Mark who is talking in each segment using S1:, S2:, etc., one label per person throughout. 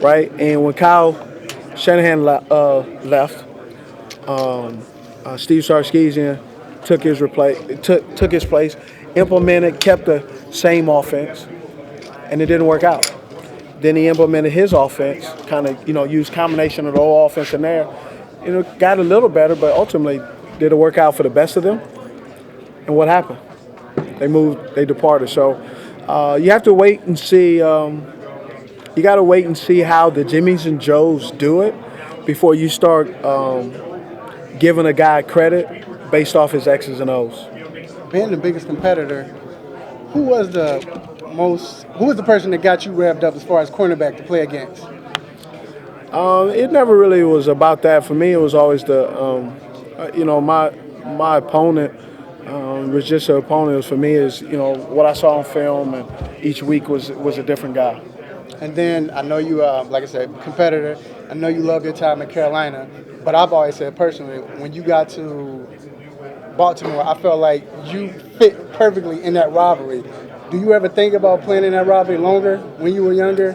S1: right? And when Kyle Shanahan left, Steve Sarkisian took his place, implemented, kept the same offense, and it didn't work out. Then he implemented his offense, kind of used combination of the whole offense in there. Got a little better, but ultimately did it work out for the best of them? And what happened? They departed. So you have to wait and see. You got to wait and see how the Jimmies and Joes do it before you start giving a guy credit based off his X's and O's.
S2: Being the biggest competitor, who was the person that got you revved up as far as cornerback to play against?
S1: It never really was about that for me. It was always my opponent was just an opponent. It was, for me, is what I saw on film, and each week was a different guy.
S2: And then I know you, like I said, competitor. I know you love your time in Carolina, but I've always said personally, when you got to Baltimore, I felt like you fit perfectly in that rivalry. Do you ever think about playing in that rivalry longer when you were younger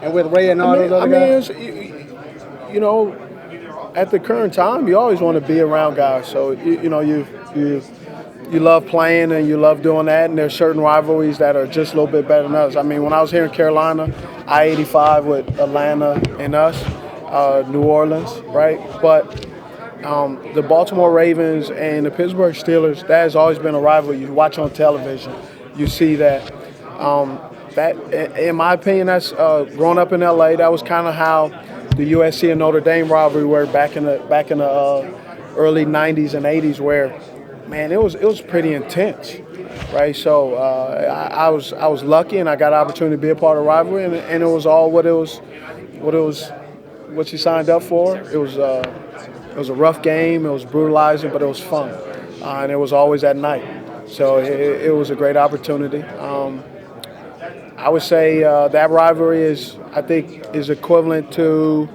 S2: and with Ray and all those other guys?
S1: At the current time, you always want to be around guys. So you love playing and you love doing that, and there's certain rivalries that are just a little bit better than others. I mean, when I was here in Carolina, I-85 with Atlanta and us, New Orleans, right? But the Baltimore Ravens and the Pittsburgh Steelers, that has always been a rivalry. You watch on television, you see that. That, in my opinion, that's growing up in LA. That was kind of how the USC and Notre Dame rivalry were back in the early '90s and '80s, where, man, it was pretty intense, right? So I was lucky, and I got an opportunity to be a part of the rivalry, and it was all what you signed up for. It was a rough game. It was brutalizing, but it was fun, and it was always at night. So it was a great opportunity. I would say that rivalry is equivalent to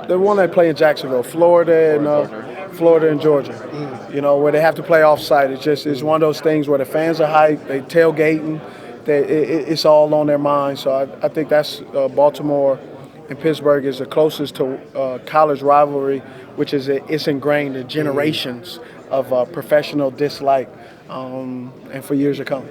S1: the one they play in Jacksonville, Florida and Georgia. Where they have to play off-site. It's one of those things where the fans are hyped, they tailgating, it's all on their mind. So I think that's Baltimore and Pittsburgh is the closest to college rivalry, which is it's ingrained in generations of professional dislike, and for years to come.